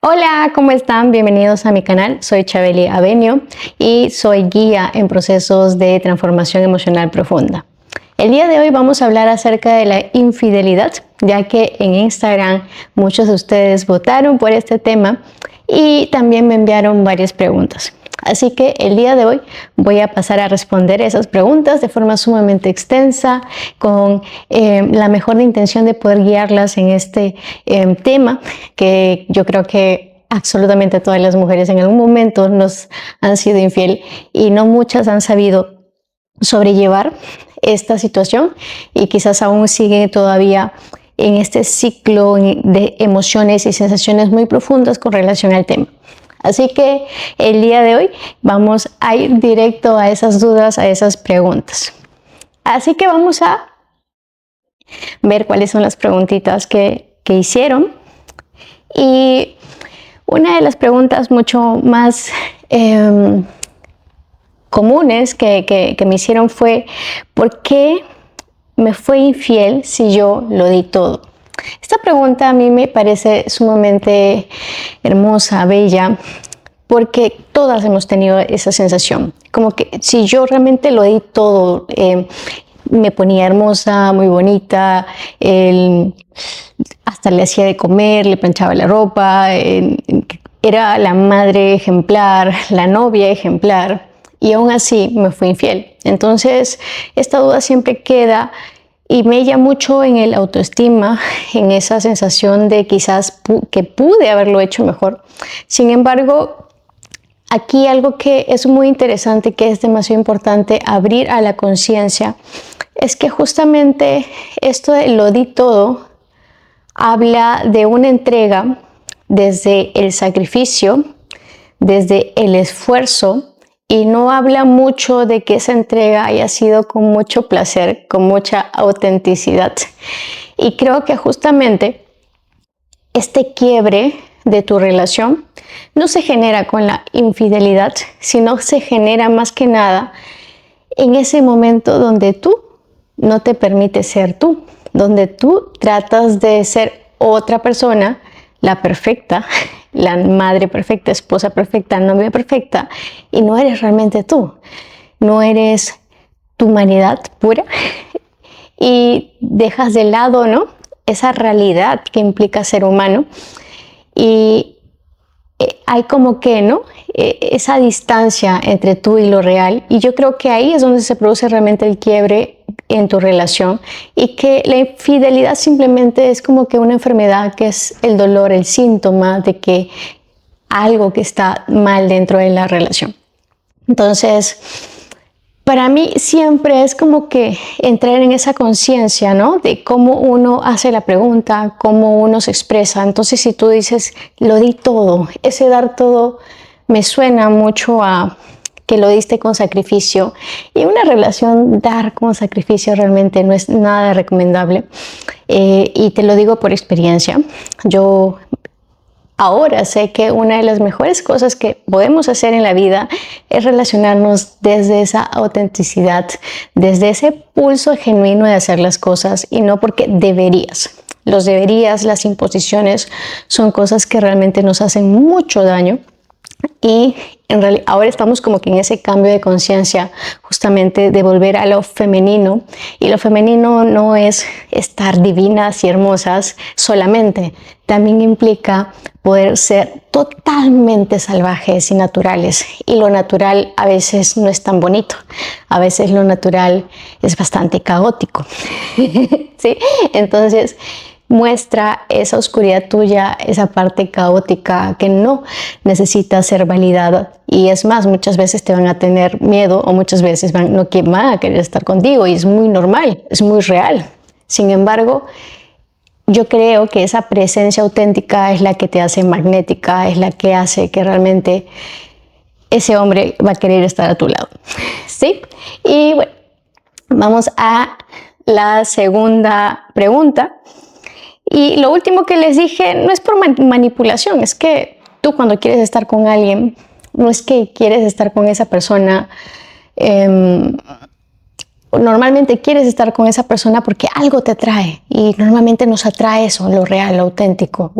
Hola, ¿cómo están? Bienvenidos a mi canal. Soy Chabeli Avenio y soy guía en procesos de transformación emocional profunda. El día de hoy vamos a hablar acerca de la infidelidad, ya que en Instagram muchos de ustedes votaron por este tema y también me enviaron varias preguntas. Así que el día de hoy voy a pasar a responder esas preguntas de forma sumamente extensa, con la mejor intención de poder guiarlas en este tema que yo creo que absolutamente todas las mujeres en algún momento nos han sido infiel y no muchas han sabido sobrellevar esta situación y quizás aún siguen todavía en este ciclo de emociones y sensaciones muy profundas con relación al tema. Así que el día de hoy vamos a ir directo a esas dudas, a esas preguntas. Así que vamos a ver cuáles son las preguntitas que hicieron. Y una de las preguntas mucho más comunes que me hicieron fue: ¿por qué me fue infiel si yo lo di todo? Esta pregunta a mí me parece sumamente hermosa, bella, porque todas hemos tenido esa sensación, como que si yo realmente lo di todo, me ponía hermosa, muy bonita, hasta le hacía de comer, le planchaba la ropa, era la madre ejemplar, la novia ejemplar, y aún así me fue infiel. Entonces esta duda siempre queda y mella mucho en el autoestima, en esa sensación de quizás que pude haberlo hecho mejor. Sin embargo, aquí algo que es muy interesante, que es demasiado importante abrir a la conciencia, es que justamente esto de lo di todo habla de una entrega desde el sacrificio, desde el esfuerzo, y no habla mucho de que esa entrega haya sido con mucho placer, con mucha autenticidad. Y creo que justamente este quiebre de tu relación no se genera con la infidelidad, sino se genera más que nada en ese momento donde tú no te permites ser tú, donde tú tratas de ser otra persona, la perfecta, la madre perfecta, esposa perfecta, novia perfecta, y no eres realmente tú, no eres tu humanidad pura y dejas de lado, ¿no?, esa realidad que implica ser humano, y hay como que, ¿no?, esa distancia entre tú y lo real, y yo creo que ahí es donde se produce realmente el quiebre en tu relación, y que la infidelidad simplemente es como que una enfermedad, que es el dolor, el síntoma de que algo que está mal dentro de la relación. Entonces, para mí siempre es como que entrar en esa conciencia, ¿no?, de cómo uno hace la pregunta, cómo uno se expresa. Entonces, si tú dices, lo di todo, ese dar todo me suena mucho a que lo diste con sacrificio, y una relación dar con sacrificio realmente no es nada recomendable, y te lo digo por experiencia. Yo ahora sé que una de las mejores cosas que podemos hacer en la vida es relacionarnos desde esa autenticidad, desde ese pulso genuino de hacer las cosas, y no porque deberías. Los deberías, las imposiciones, son cosas que realmente nos hacen mucho daño. Y en realidad ahora estamos como que en ese cambio de conciencia, justamente de volver a lo femenino, y lo femenino no es estar divinas y hermosas solamente, también implica poder ser totalmente salvajes y naturales, y lo natural a veces no es tan bonito, a veces lo natural es bastante caótico. ¿Sí? Entonces muestra esa oscuridad tuya, esa parte caótica que no necesita ser validada, y es más, muchas veces te van a tener miedo, o muchas veces van a querer estar contigo, y es muy normal, es muy real. Sin embargo, yo creo que esa presencia auténtica es la que te hace magnética, es la que hace que realmente ese hombre va a querer estar a tu lado, ¿sí? Y bueno, vamos a la segunda pregunta. Y lo último que les dije no es por manipulación, es que tú, cuando quieres estar con alguien, no es que quieres estar con esa persona, normalmente quieres estar con esa persona porque algo te atrae, y normalmente nos atrae eso, lo real, lo auténtico.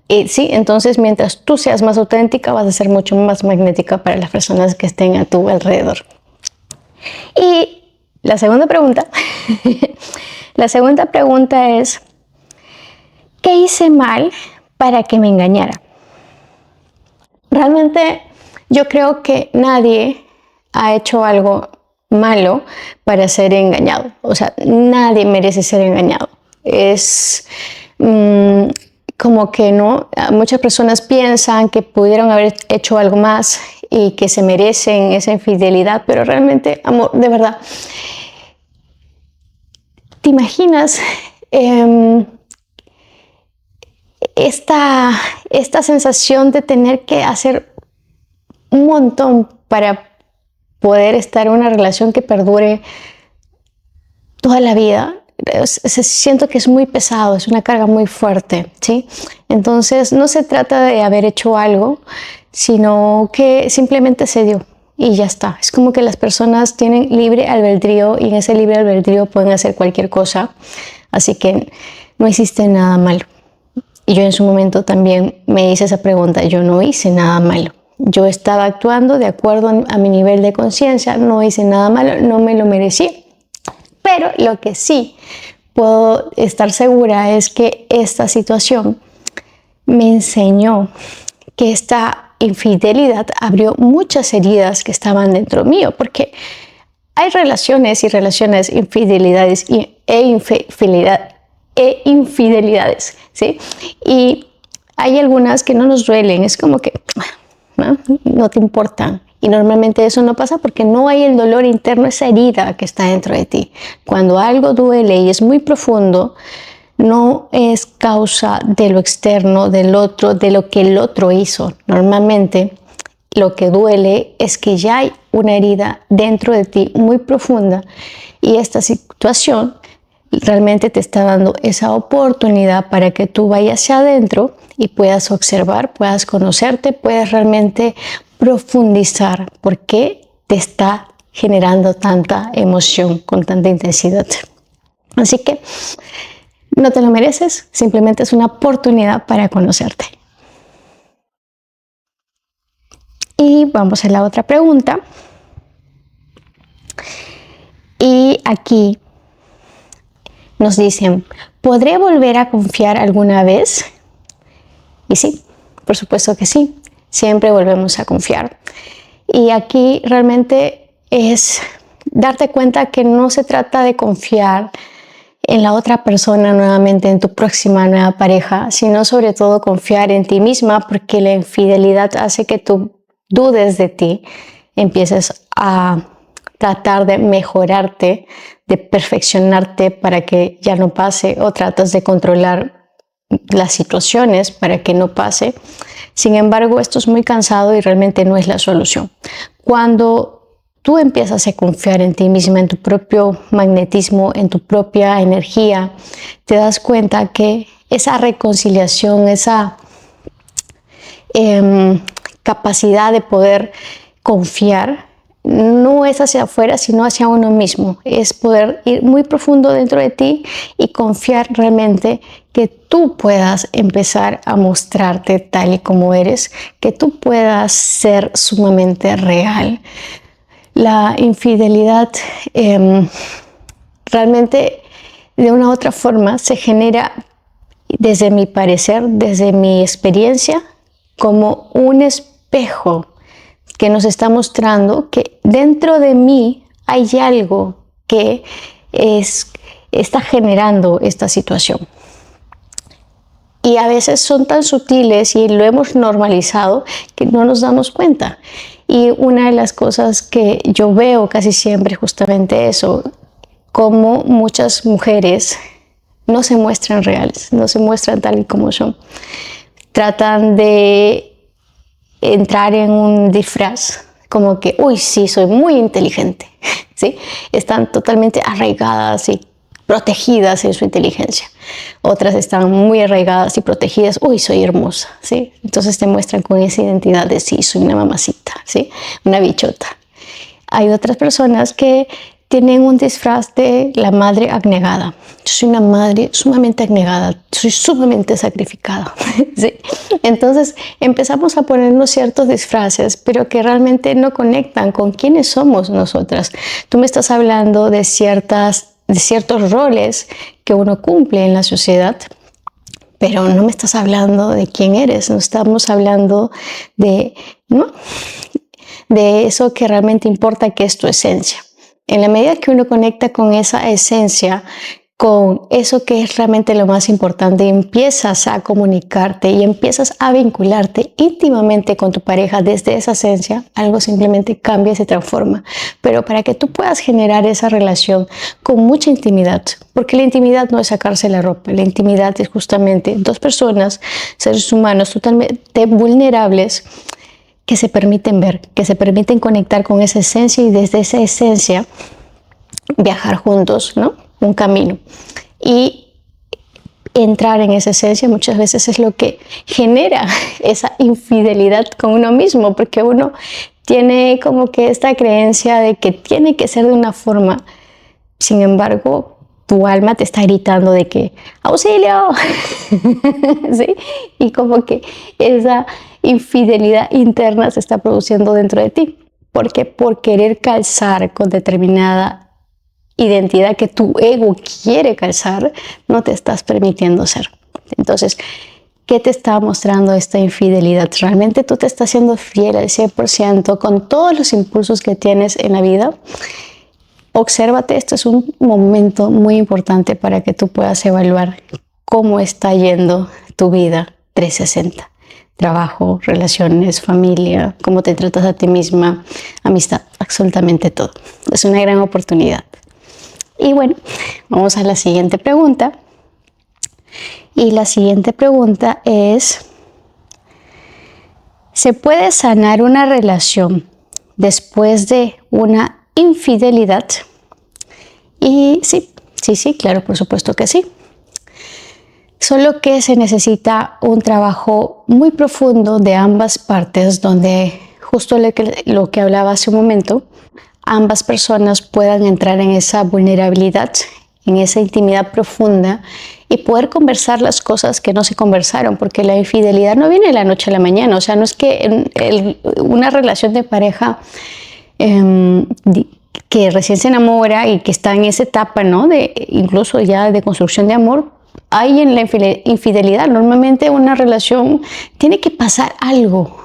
Sí, entonces mientras tú seas más auténtica, vas a ser mucho más magnética para las personas que estén a tu alrededor. Y la segunda pregunta, la segunda pregunta es, ¿qué hice mal para que me engañara? Realmente yo creo que nadie ha hecho algo malo para ser engañado. O sea, nadie merece ser engañado. Es como que no, muchas personas piensan que pudieron haber hecho algo más y que se merecen esa infidelidad, pero realmente, amor, de verdad, ¿te imaginas esta sensación de tener que hacer un montón para poder estar en una relación que perdure toda la vida? Siento que es muy pesado, es una carga muy fuerte, ¿sí? Entonces no se trata de haber hecho algo, sino que simplemente se dio y ya está. Es como que las personas tienen libre albedrío y en ese libre albedrío pueden hacer cualquier cosa, así que no hiciste nada malo. Y yo en su momento también me hice esa pregunta, yo no hice nada malo. Yo estaba actuando de acuerdo a mi nivel de conciencia, no hice nada malo, no me lo merecía. Pero lo que sí puedo estar segura es que esta situación me enseñó que esta infidelidad abrió muchas heridas que estaban dentro mío, porque hay relaciones y relaciones, infidelidades e infidelidades, ¿sí? Y hay algunas que no nos duelen, es como que no te importan. Y normalmente eso no pasa porque no hay el dolor interno, esa herida que está dentro de ti. Cuando algo duele y es muy profundo, no es causa de lo externo, del otro, de lo que el otro hizo. Normalmente lo que duele es que ya hay una herida dentro de ti muy profunda y esta situación realmente te está dando esa oportunidad para que tú vayas hacia adentro y puedas observar, puedas conocerte, puedas realmente profundizar por qué te está generando tanta emoción con tanta intensidad. Así que no te lo mereces, simplemente es una oportunidad para conocerte. Y vamos a la otra pregunta. Y aquí nos dicen, ¿podré volver a confiar alguna vez? Y sí, por supuesto que sí, siempre volvemos a confiar. Y aquí realmente es darte cuenta que no se trata de confiar en la otra persona nuevamente, en tu próxima nueva pareja, sino sobre todo confiar en ti misma, porque la infidelidad hace que tú dudes de ti, empieces a tratar de mejorarte, de perfeccionarte para que ya no pase, o tratas de controlar las situaciones para que no pase. Sin embargo, esto es muy cansado y realmente no es la solución. Cuando tú empiezas a confiar en ti misma, en tu propio magnetismo, en tu propia energía, te das cuenta que esa reconciliación, esa capacidad de poder confiar, no es hacia afuera, sino hacia uno mismo. Es poder ir muy profundo dentro de ti y confiar realmente que tú puedas empezar a mostrarte tal y como eres, que tú puedas ser sumamente real. La infidelidad realmente de una u otra forma se genera, desde mi parecer, desde mi experiencia, como un espejo que nos está mostrando que dentro de mí hay algo que está generando esta situación. Y a veces son tan sutiles y lo hemos normalizado que no nos damos cuenta. Y una de las cosas que yo veo casi siempre es justamente eso, como muchas mujeres no se muestran reales, no se muestran tal y como son. Tratan de entrar en un disfraz, como que, uy, sí, soy muy inteligente, ¿sí? Están totalmente arraigadas y protegidas en su inteligencia. Otras están muy arraigadas y protegidas, uy, soy hermosa, ¿sí? Entonces te muestran con esa identidad de sí, soy una mamacita, ¿sí? Una bichota. Hay otras personas que tienen un disfraz de la madre abnegada. Yo soy una madre sumamente abnegada, soy sumamente sacrificada. ¿Sí? Entonces empezamos a ponernos ciertos disfraces, pero que realmente no conectan con quiénes somos nosotras. Tú me estás hablando de ciertos roles que uno cumple en la sociedad, pero no me estás hablando de quién eres, no estamos hablando ¿no? de eso que realmente importa, que es tu esencia. En la medida que uno conecta con esa esencia, con eso que es realmente lo más importante, empiezas a comunicarte y empiezas a vincularte íntimamente con tu pareja desde esa esencia, algo simplemente cambia y se transforma. Pero para que tú puedas generar esa relación con mucha intimidad, porque la intimidad no es sacarse la ropa, la intimidad es justamente dos personas, seres humanos totalmente vulnerables, que se permiten ver, que se permiten conectar con esa esencia y desde esa esencia viajar juntos, ¿no? Un camino. Y entrar en esa esencia muchas veces es lo que genera esa infidelidad con uno mismo, porque uno tiene como que esta creencia de que tiene que ser de una forma. Sin embargo, tu alma te está gritando de que ¡auxilio! ¿Sí? Y como que esa infidelidad interna se está produciendo dentro de ti. Porque por querer calzar con determinada identidad que tu ego quiere calzar, no te estás permitiendo ser. Entonces, ¿qué te está mostrando esta infidelidad? ¿Realmente tú te estás siendo fiel al 100% con todos los impulsos que tienes en la vida? Obsérvate, esto es un momento muy importante para que tú puedas evaluar cómo está yendo tu vida 360. Trabajo, relaciones, familia, cómo te tratas a ti misma, amistad, absolutamente todo. Es una gran oportunidad. Y bueno, vamos a la siguiente pregunta. Y la siguiente pregunta es: ¿se puede sanar una relación después de una infidelidad? Y sí, claro, por supuesto que sí. Solo que se necesita un trabajo muy profundo de ambas partes, donde justo lo que hablaba hace un momento, ambas personas puedan entrar en esa vulnerabilidad, en esa intimidad profunda y poder conversar las cosas que no se conversaron, porque la infidelidad no viene de la noche a la mañana. O sea, no es que una relación de pareja que recién se enamora y que está en esa etapa, ¿no? Incluso ya de construcción de amor, hay en la infidelidad. Normalmente una relación tiene que pasar algo.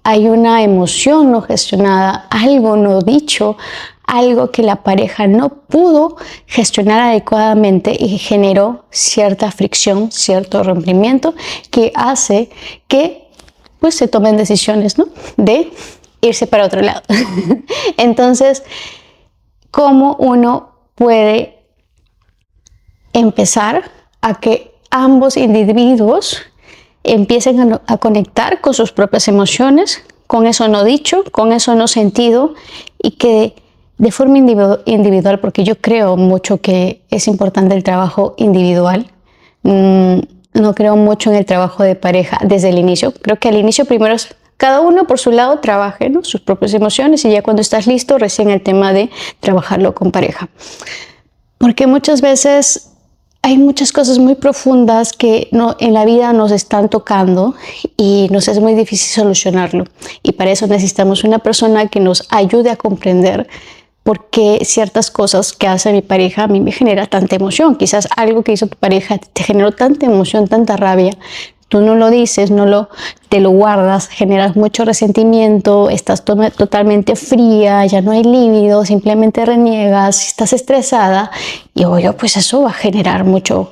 Hay una emoción no gestionada, algo no dicho, algo que la pareja no pudo gestionar adecuadamente y generó cierta fricción, cierto rompimiento que hace que pues se tomen decisiones, ¿no? De irse para otro lado. Entonces, ¿cómo uno puede empezar a que ambos individuos empiecen a conectar con sus propias emociones, con eso no dicho, con eso no sentido, y que de forma individual, porque yo creo mucho que es importante el trabajo individual, no creo mucho en el trabajo de pareja desde el inicio. Creo que al inicio primero es cada uno por su lado trabaje, ¿no?, sus propias emociones, y ya cuando estás listo, recién el tema de trabajarlo con pareja. Porque muchas veces hay muchas cosas muy profundas que en la vida nos están tocando y nos es muy difícil solucionarlo. Y para eso necesitamos una persona que nos ayude a comprender por qué ciertas cosas que hace mi pareja a mí me genera tanta emoción. Quizás algo que hizo tu pareja te generó tanta emoción, tanta rabia. Tú no lo dices, te lo guardas, generas mucho resentimiento, estás totalmente fría, ya no hay líbido, simplemente reniegas, estás estresada y obvio, pues eso va a generar muchos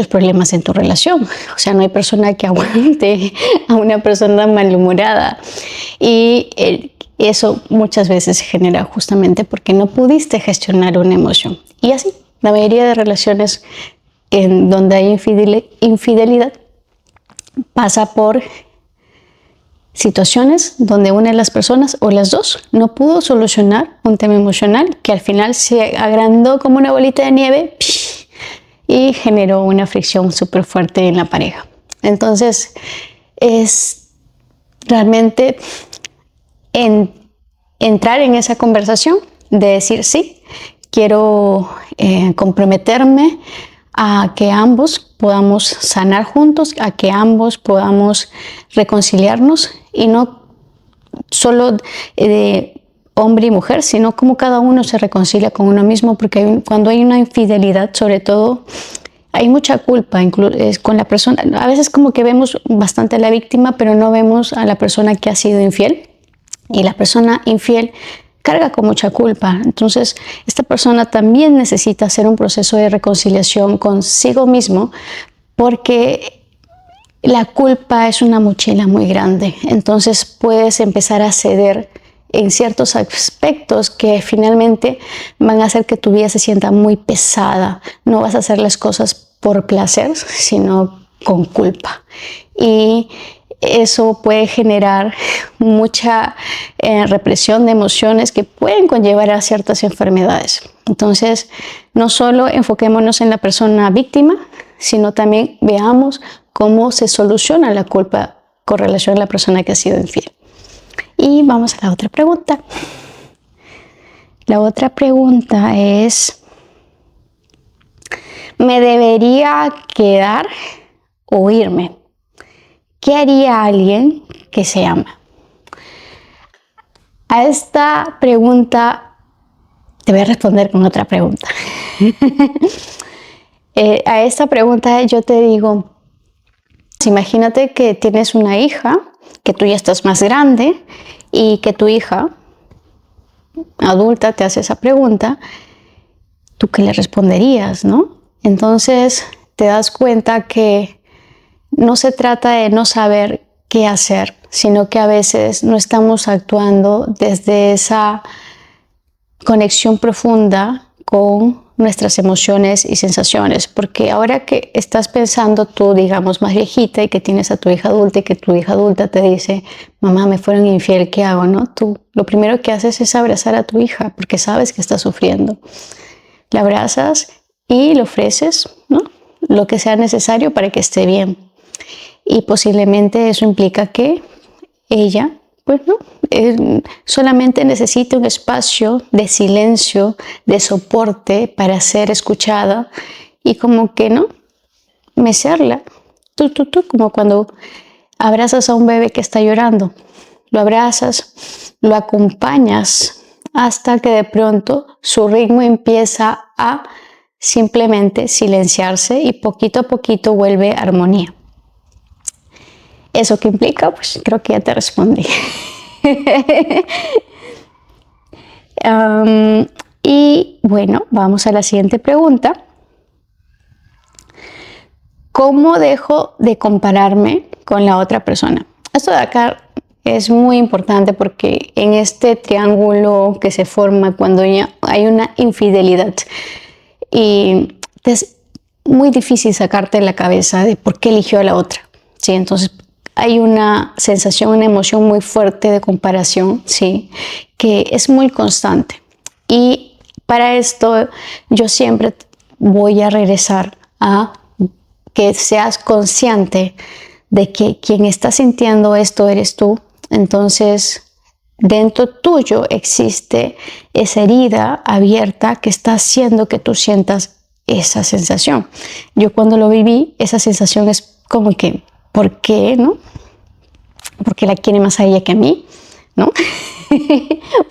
problemas en tu relación. O sea, no hay persona que aguante a una persona malhumorada, y eso muchas veces se genera justamente porque no pudiste gestionar una emoción. Y así, la mayoría de relaciones en donde hay infidelidad pasa por situaciones donde una de las personas o las dos no pudo solucionar un tema emocional que al final se agrandó como una bolita de nieve y generó una fricción súper fuerte en la pareja. Entonces, es realmente entrar en esa conversación de decir sí, quiero comprometerme a que ambos podamos sanar juntos, a que ambos podamos reconciliarnos y no solo de hombre y mujer, sino como cada uno se reconcilia con uno mismo, porque cuando hay una infidelidad, sobre todo, hay mucha culpa con la persona. A veces como que vemos bastante a la víctima, pero no vemos a la persona que ha sido infiel. Y la persona infiel carga con mucha culpa. Entonces, esta persona también necesita hacer un proceso de reconciliación consigo mismo, porque la culpa es una mochila muy grande. Entonces, puedes empezar a ceder en ciertos aspectos que finalmente van a hacer que tu vida se sienta muy pesada. No vas a hacer las cosas por placer, sino con culpa. Y eso puede generar mucha represión de emociones que pueden conllevar a ciertas enfermedades. Entonces, no solo enfoquémonos en la persona víctima, sino también veamos cómo se soluciona la culpa con relación a la persona que ha sido infiel. Y vamos a la otra pregunta. La otra pregunta es, ¿me debería quedar o irme? ¿Qué haría alguien que se ama? A esta pregunta te voy a responder con otra pregunta. A esta pregunta yo te digo, imagínate que tienes una hija, que tú ya estás más grande y que tu hija adulta te hace esa pregunta, ¿tú qué le responderías, no? Entonces te das cuenta que no se trata de no saber qué hacer, sino que a veces no estamos actuando desde esa conexión profunda con nuestras emociones y sensaciones, porque ahora que estás pensando tú, digamos, más viejita y que tienes a tu hija adulta y que tu hija adulta te dice, mamá, me fueron infiel, ¿qué hago? ¿No? Tú lo primero que haces es abrazar a tu hija porque sabes que está sufriendo. La abrazas y le ofreces, ¿no?, lo que sea necesario para que esté bien. Y posiblemente eso implica que ella, pues no, solamente necesita un espacio de silencio, de soporte para ser escuchada y como que, ¿no?, mecerla. Tú, como cuando abrazas a un bebé que está llorando. Lo abrazas, lo acompañas hasta que de pronto su ritmo empieza a simplemente silenciarse y poquito a poquito vuelve armonía. ¿Eso qué implica? Pues creo que ya te respondí. Y bueno, vamos a la siguiente pregunta. ¿Cómo dejo de compararme con la otra persona? Esto de acá es muy importante porque en este triángulo que se forma cuando ya hay una infidelidad y es muy difícil sacarte de la cabeza de por qué eligió a la otra, ¿sí? Entonces hay una sensación, una emoción muy fuerte de comparación, ¿sí?, que es muy constante. Y para esto yo siempre voy a regresar a que seas consciente de que quien está sintiendo esto eres tú. Entonces, dentro tuyo existe esa herida abierta que está haciendo que tú sientas esa sensación. Yo cuando lo viví, esa sensación es como que, ¿por qué, no? ¿Por qué la quiere más a ella que a mí? ¿No?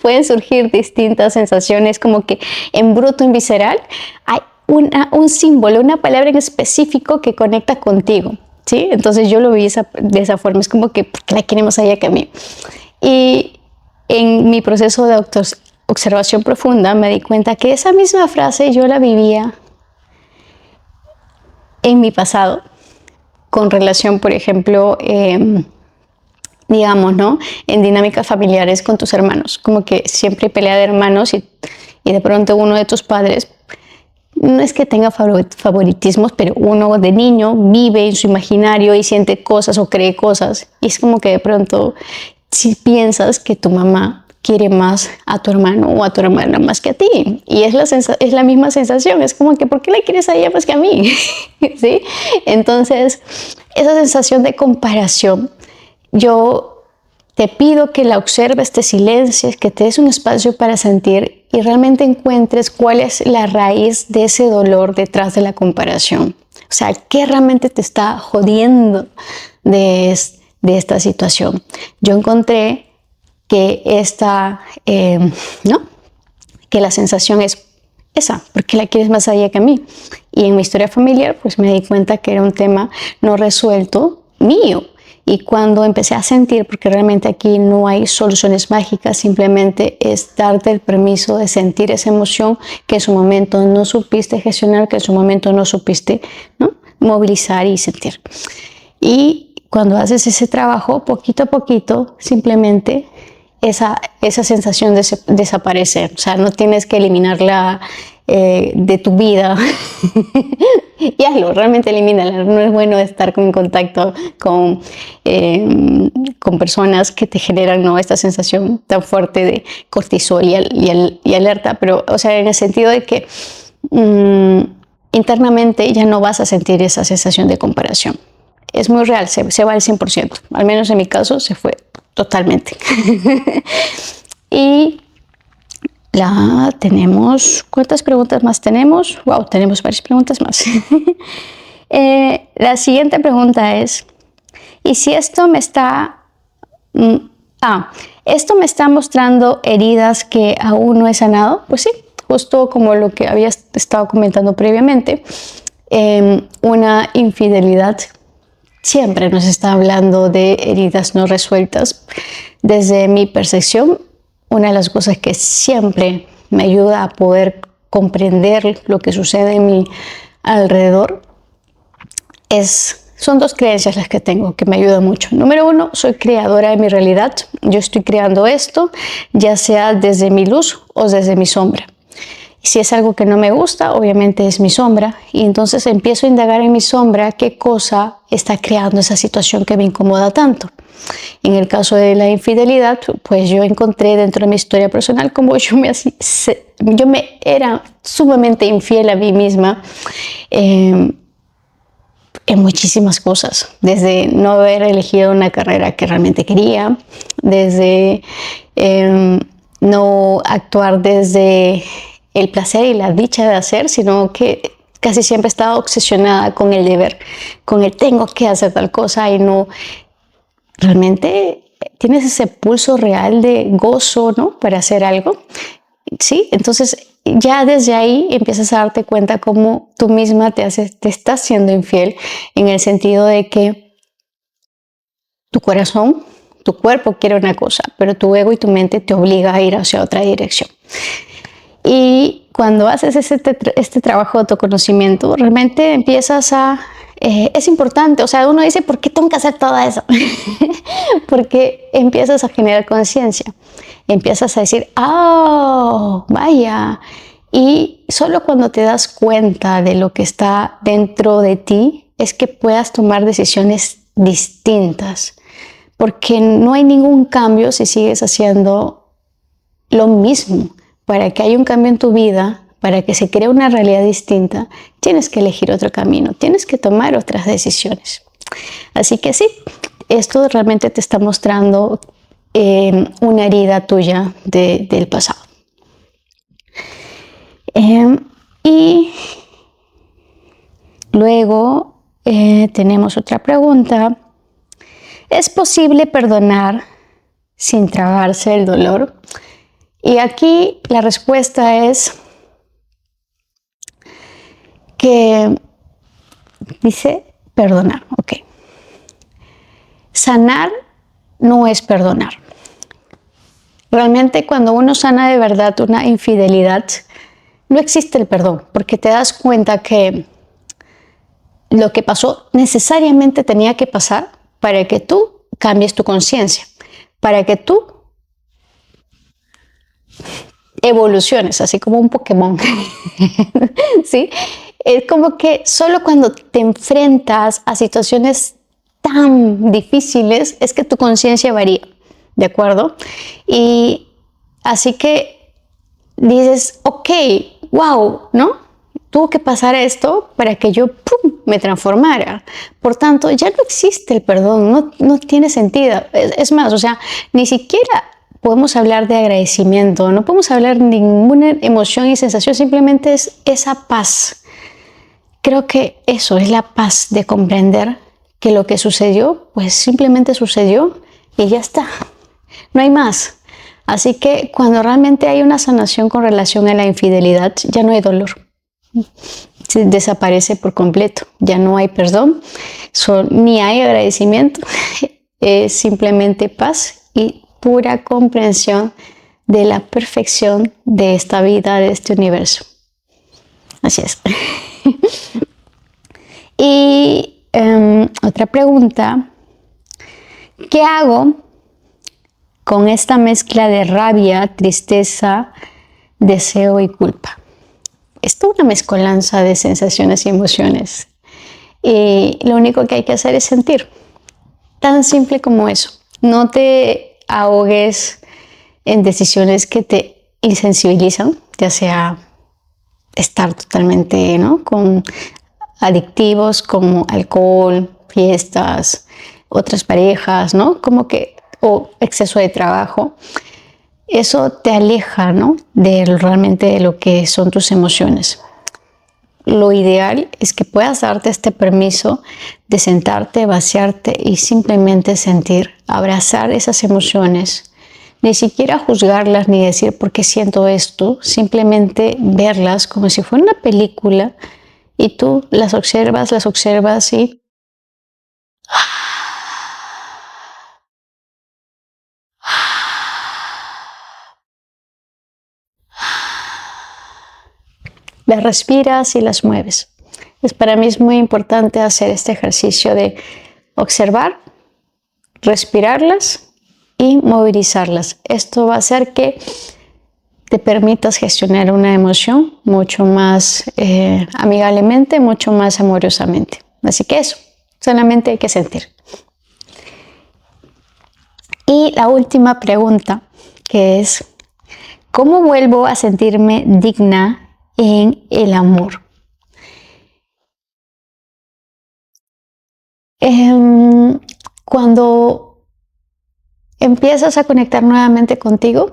Pueden surgir distintas sensaciones, como que en bruto, en visceral, hay un símbolo, una palabra en específico que conecta contigo, ¿sí? Entonces yo lo vi de esa forma, es como que, ¿por qué la quiere más a ella que a mí? Y en mi proceso de observación profunda me di cuenta que esa misma frase yo la vivía en mi pasado, con relación, por ejemplo, digamos, ¿no?, en dinámicas familiares con tus hermanos, como que siempre hay pelea de hermanos y de pronto uno de tus padres, no es que tenga favoritismos, pero uno de niño vive en su imaginario y siente cosas o cree cosas, y es como que de pronto si piensas que tu mamá quiere más a tu hermano o a tu hermana más que a ti, y es la misma sensación, es como que ¿por qué la quieres a ella más que a mí? ¿Sí? Entonces esa sensación de comparación, yo te pido que la observes, te silencies, que te des un espacio para sentir y realmente encuentres cuál es la raíz de ese dolor detrás de la comparación. O sea, ¿qué realmente te está jodiendo de esta situación? Yo encontré que que la sensación es esa, porque la quieres más allá que a mí. Y en mi historia familiar, pues me di cuenta que era un tema no resuelto mío. Y cuando empecé a sentir, porque realmente aquí no hay soluciones mágicas, simplemente es darte el permiso de sentir esa emoción que en su momento no supiste gestionar, que en su momento no supiste, ¿no?, movilizar y sentir. Y cuando haces ese trabajo, poquito a poquito, simplemente esa sensación desaparece. O sea, no tienes que eliminarla de tu vida. Y hazlo, realmente elimínala. No es bueno estar en contacto con personas que te generan, ¿no?, esta sensación tan fuerte de cortisol y alerta, pero, o sea, en el sentido de que internamente ya no vas a sentir esa sensación de comparación. Es muy real, se va al 100%. Al menos en mi caso se fue totalmente. Y tenemos, ¿cuántas preguntas más tenemos? Wow, tenemos varias preguntas más. La siguiente pregunta es, ¿y si esto me está mostrando heridas que aún no he sanado? Pues sí, justo como lo que había estado comentando previamente, una infidelidad siempre nos está hablando de heridas no resueltas. Desde mi percepción, una de las cosas que siempre me ayuda a poder comprender lo que sucede en mi alrededor son dos creencias las que tengo que me ayudan mucho. Número uno, soy creadora de mi realidad. Yo estoy creando esto, ya sea desde mi luz o desde mi sombra. Si es algo que no me gusta, obviamente es mi sombra, y entonces empiezo a indagar en mi sombra qué cosa está creando esa situación que me incomoda tanto. En el caso de la infidelidad, pues yo encontré dentro de mi historia personal cómo yo me era sumamente infiel a mí misma en muchísimas cosas, desde no haber elegido una carrera que realmente quería, desde no actuar desde el placer y la dicha de hacer, sino que casi siempre he estado obsesionada con el deber, con el tengo que hacer tal cosa, y no realmente tienes ese pulso real de gozo, ¿no?, para hacer algo. Sí, entonces ya desde ahí empiezas a darte cuenta cómo tú misma te estás siendo infiel, en el sentido de que tu corazón, tu cuerpo quiere una cosa, pero tu ego y tu mente te obliga a ir hacia otra dirección. Y cuando haces este trabajo de autoconocimiento, realmente empiezas es importante, o sea, uno dice, ¿por qué tengo que hacer todo eso? Porque empiezas a generar conciencia, empiezas a decir, ¡oh, vaya! Y solo cuando te das cuenta de lo que está dentro de ti es que puedas tomar decisiones distintas, porque no hay ningún cambio si sigues haciendo lo mismo. Para que haya un cambio en tu vida, para que se cree una realidad distinta, tienes que elegir otro camino, tienes que tomar otras decisiones. Así que sí, esto realmente te está mostrando una herida tuya del pasado. Y luego tenemos otra pregunta. ¿Es posible perdonar sin tragarse el dolor? Y aquí la respuesta es que dice perdonar. Ok. Sanar no es perdonar. Realmente cuando uno sana de verdad una infidelidad, no existe el perdón, porque te das cuenta que lo que pasó necesariamente tenía que pasar para que tú cambies tu conciencia, para que tú evoluciones, así como un Pokémon. ¿Sí? Es como que solo cuando te enfrentas a situaciones tan difíciles es que tu conciencia varía, ¿de acuerdo? Y así que dices, ok, wow, ¿no? Tuvo que pasar esto para que yo me transformara. Por tanto, ya no existe el perdón, no tiene sentido. Es más, o sea, ni siquiera podemos hablar de agradecimiento, no podemos hablar de ninguna emoción y sensación, simplemente es esa paz. Creo que eso es la paz de comprender que lo que sucedió, pues simplemente sucedió y ya está. No hay más. Así que cuando realmente hay una sanación con relación a la infidelidad, ya no hay dolor. Se desaparece por completo. Ya no hay perdón, ni hay agradecimiento. Es simplemente paz y pura comprensión de la perfección de esta vida, de este universo. Así es. Y otra pregunta. ¿Qué hago con esta mezcla de rabia, tristeza, deseo y culpa? Es toda una mezcolanza de sensaciones y emociones. Y lo único que hay que hacer es sentir. Tan simple como eso. No te ahogues en decisiones que te insensibilizan, ya sea estar totalmente, ¿no?, con adictivos como alcohol, fiestas, otras parejas, ¿no?, como que, o exceso de trabajo. Eso te aleja, ¿no?, realmente de lo que son tus emociones. Lo ideal es que puedas darte este permiso de sentarte, vaciarte y simplemente sentir, abrazar esas emociones. Ni siquiera juzgarlas ni decir por qué siento esto, simplemente verlas como si fuera una película y tú las observas y las respiras y las mueves. Para mí es muy importante hacer este ejercicio de observar, respirarlas y movilizarlas. Esto va a hacer que te permitas gestionar una emoción mucho más amigablemente, mucho más amorosamente. Así que eso, solamente hay que sentir. Y la última pregunta, que es, ¿cómo vuelvo a sentirme digna en el amor? Cuando empiezas a conectar nuevamente contigo,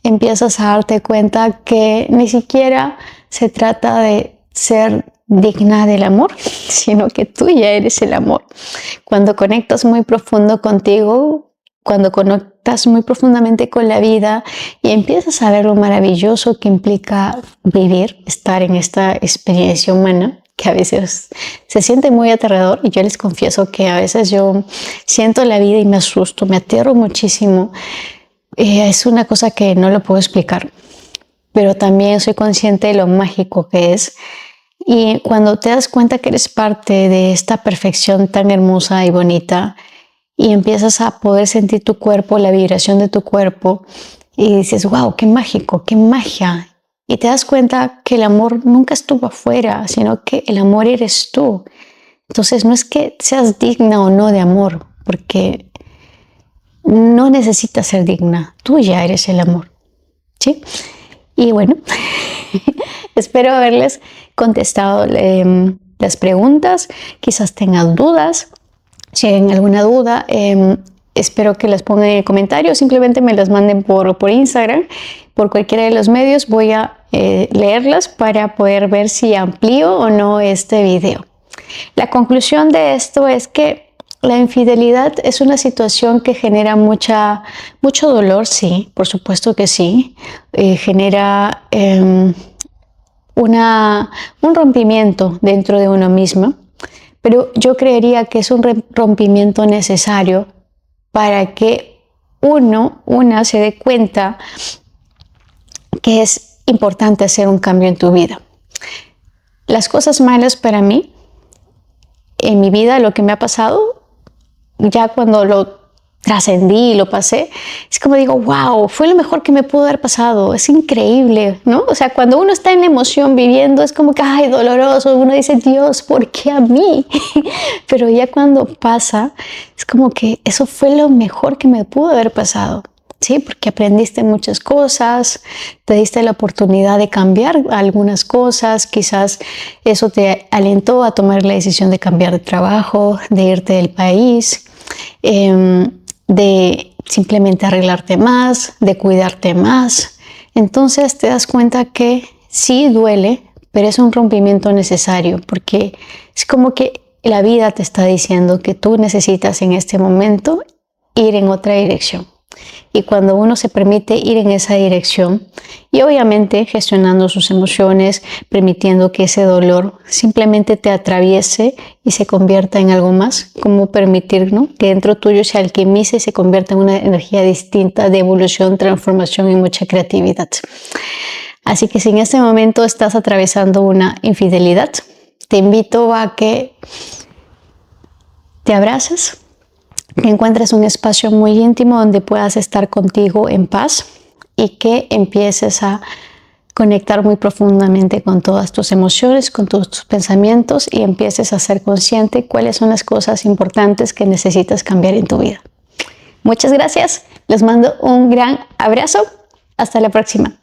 empiezas a darte cuenta que ni siquiera se trata de ser digna del amor, sino que tú ya eres el amor. Cuando conectas muy profundo contigo, cuando conectas muy profundamente con la vida y empiezas a ver lo maravilloso que implica vivir, estar en esta experiencia humana, que a veces se siente muy aterrador, y yo les confieso que a veces yo siento la vida y me asusto, me aterro muchísimo. Es una cosa que no lo puedo explicar, pero también soy consciente de lo mágico que es. Y cuando te das cuenta que eres parte de esta perfección tan hermosa y bonita y empiezas a poder sentir tu cuerpo, la vibración de tu cuerpo, y dices, wow, qué mágico, qué magia. Y te das cuenta que el amor nunca estuvo afuera, sino que el amor eres tú. Entonces no es que seas digna o no de amor, porque no necesitas ser digna, tú ya eres el amor, ¿sí? Y bueno, espero haberles contestado las preguntas, quizás tengan dudas. Si tienen alguna duda, espero que las pongan en comentarios, simplemente me las manden por Instagram, por cualquiera de los medios. Voy a leerlas para poder ver si amplío o no este video. La conclusión de esto es que la infidelidad es una situación que genera mucho dolor, sí, por supuesto que sí. Genera un rompimiento dentro de uno mismo, pero yo creería que es un rompimiento necesario para que una se dé cuenta que es importante hacer un cambio en tu vida. Las cosas malas para mí, en mi vida, lo que me ha pasado, ya cuando lo trascendí y lo pasé, es como digo, wow, fue lo mejor que me pudo haber pasado, es increíble, ¿no? O sea, cuando uno está en la emoción viviendo, es como que, ay, doloroso, uno dice, Dios, ¿por qué a mí? Pero ya cuando pasa, es como que eso fue lo mejor que me pudo haber pasado, ¿sí? Porque aprendiste muchas cosas, te diste la oportunidad de cambiar algunas cosas, quizás eso te alentó a tomar la decisión de cambiar de trabajo, de irte del país, de simplemente arreglarte más, de cuidarte más. Entonces te das cuenta que sí duele, pero es un rompimiento necesario, porque es como que la vida te está diciendo que tú necesitas en este momento ir en otra dirección. Y cuando uno se permite ir en esa dirección, y obviamente gestionando sus emociones, permitiendo que ese dolor simplemente te atraviese y se convierta en algo más, como permitir, ¿no?, que dentro tuyo se alquimice y se convierta en una energía distinta de evolución, transformación y mucha creatividad. Así que si en este momento estás atravesando una infidelidad, te invito a que te abraces, que encuentres un espacio muy íntimo donde puedas estar contigo en paz y que empieces a conectar muy profundamente con todas tus emociones, con todos tus pensamientos y empieces a ser consciente cuáles son las cosas importantes que necesitas cambiar en tu vida. Muchas gracias, les mando un gran abrazo, hasta la próxima.